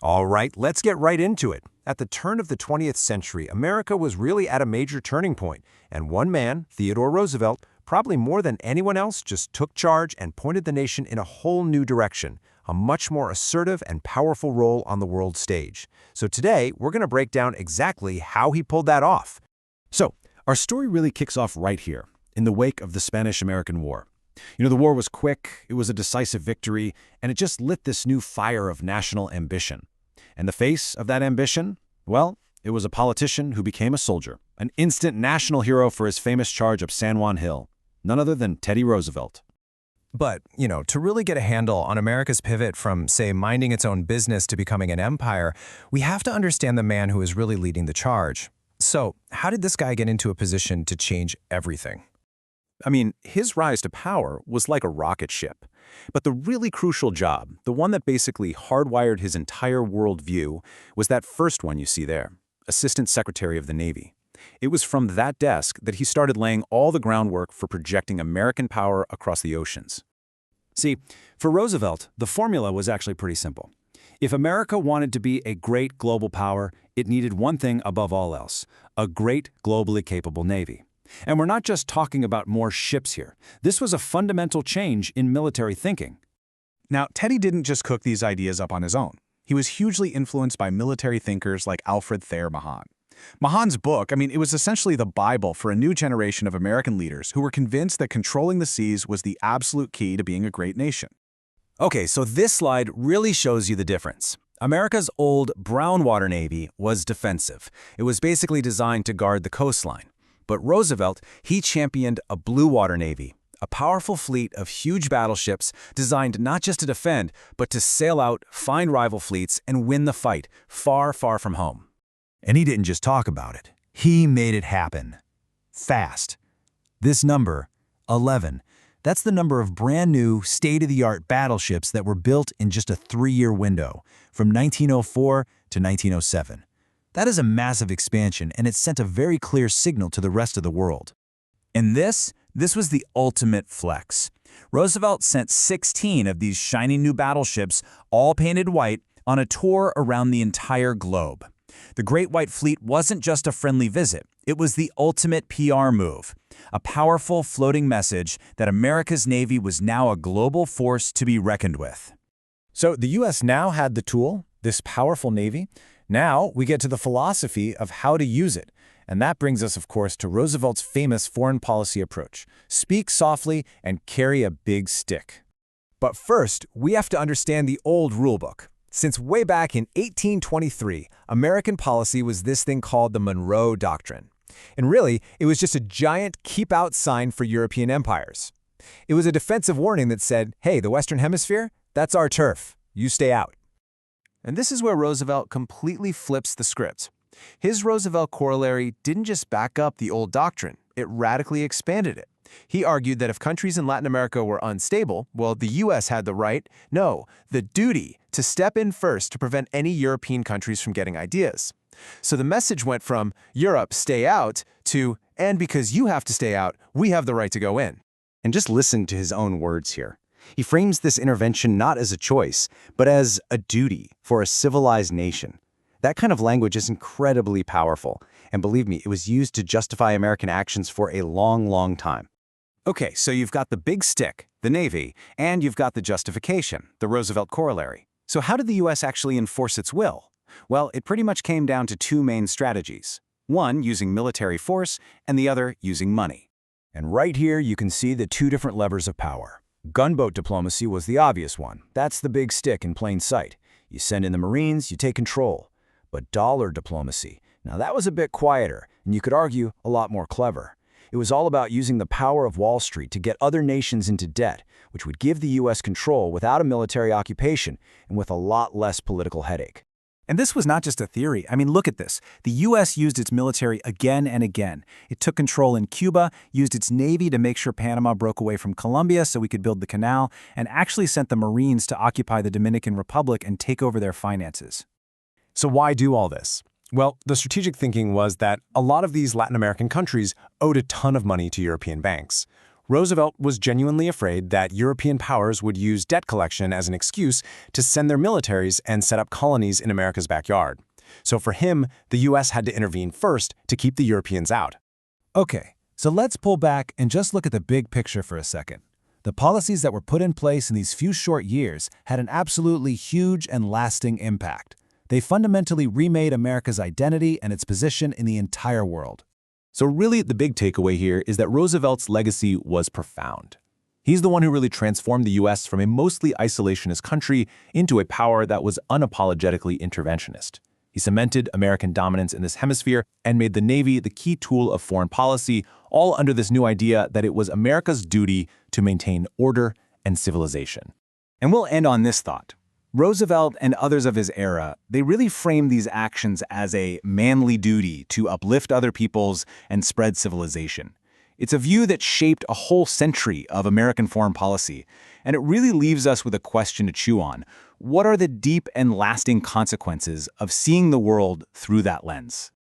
All right, let's get right into it. At the turn of the 20th century, America was really at a major turning point, and one man, Theodore Roosevelt, probably more than anyone else, just took charge and pointed the nation in a whole new direction, a much more assertive and powerful role on the world stage. So today, we're going to break down exactly how he pulled that off. So, our story really kicks off right here, in the wake of the Spanish-American War. The war was quick, it was a decisive victory, and it just lit this new fire of national ambition. And the face of that ambition? Well, it was a politician who became a soldier, an instant national hero for his famous charge up San Juan Hill, none other than Teddy Roosevelt. But, to really get a handle on America's pivot from, say, minding its own business to becoming an empire, we have to understand the man who is really leading the charge. So, how did this guy get into a position to change everything? His rise to power was like a rocket ship. But the really crucial job, the one that basically hardwired his entire worldview, was that first one you see there, Assistant Secretary of the Navy. It was from that desk that he started laying all the groundwork for projecting American power across the oceans. See, for Roosevelt, the formula was actually pretty simple. If America wanted to be a great global power, it needed one thing above all else, a great globally capable Navy. And we're not just talking about more ships here. This was a fundamental change in military thinking. Now, Teddy didn't just cook these ideas up on his own. He was hugely influenced by military thinkers like Alfred Thayer Mahan. Mahan's book, it was essentially the Bible for a new generation of American leaders who were convinced that controlling the seas was the absolute key to being a great nation. Okay, so this slide really shows you the difference. America's old brown water Navy was defensive. It was basically designed to guard the coastline. But Roosevelt, he championed a blue water Navy, a powerful fleet of huge battleships designed not just to defend, but to sail out, find rival fleets, and win the fight far, far from home. And he didn't just talk about it. He made it happen. Fast. This number, 11, that's the number of brand new, state-of-the-art battleships that were built in just a 3-year window, from 1904 to 1907. That is a massive expansion, and it sent a very clear signal to the rest of the world. And this was the ultimate flex. Roosevelt sent 16 of these shiny new battleships, all painted white, on a tour around the entire globe. The Great White Fleet wasn't just a friendly visit. It was the ultimate PR move, a powerful floating message that America's Navy was now a global force to be reckoned with. So the U.S. now had the tool, this powerful Navy. Now we get to the philosophy of how to use it. And that brings us, of course, to Roosevelt's famous foreign policy approach. Speak softly and carry a big stick. But first, we have to understand the old rulebook. Since way back in 1823, American policy was this thing called the Monroe Doctrine. And really, it was just a giant keep-out sign for European empires. It was a defensive warning that said, hey, the Western Hemisphere, that's our turf. You stay out. And this is where Roosevelt completely flips the script. His Roosevelt corollary didn't just back up the old doctrine, it radically expanded it. He argued that if countries in Latin America were unstable, well, the U.S. had the right, no, the duty, to step in first to prevent any European countries from getting ideas. So the message went from, Europe, stay out, to, and because you have to stay out, we have the right to go in. And just listen to his own words here. He frames this intervention not as a choice, but as a duty for a civilized nation. That kind of language is incredibly powerful, and believe me, it was used to justify American actions for a long, long time. Okay, so you've got the big stick, the Navy, and you've got the justification, the Roosevelt corollary. So how did the U.S. actually enforce its will? Well, it pretty much came down to two main strategies. One using military force, and the other using money. And right here you can see the two different levers of power. Gunboat diplomacy was the obvious one. That's the big stick in plain sight. You send in the Marines, you take control. But dollar diplomacy, now that was a bit quieter, and you could argue a lot more clever. It was all about using the power of Wall Street to get other nations into debt, which would give the U.S. control without a military occupation and with a lot less political headache. And this was not just a theory. Look at this. The U.S. used its military again and again. It took control in Cuba, used its Navy to make sure Panama broke away from Colombia so we could build the canal, and actually sent the Marines to occupy the Dominican Republic and take over their finances. So why do all this? Well, the strategic thinking was that a lot of these Latin American countries owed a ton of money to European banks. Roosevelt was genuinely afraid that European powers would use debt collection as an excuse to send their militaries and set up colonies in America's backyard. So for him, the U.S. had to intervene first to keep the Europeans out. Okay, so let's pull back and just look at the big picture for a second. The policies that were put in place in these few short years had an absolutely huge and lasting impact. They fundamentally remade America's identity and its position in the entire world. So really, the big takeaway here is that Roosevelt's legacy was profound. He's the one who really transformed the U.S. from a mostly isolationist country into a power that was unapologetically interventionist. He cemented American dominance in this hemisphere and made the Navy the key tool of foreign policy, all under this new idea that it was America's duty to maintain order and civilization. And we'll end on this thought. Roosevelt and others of his era, they really framed these actions as a manly duty to uplift other peoples and spread civilization. It's a view that shaped a whole century of American foreign policy, and it really leaves us with a question to chew on. What are the deep and lasting consequences of seeing the world through that lens?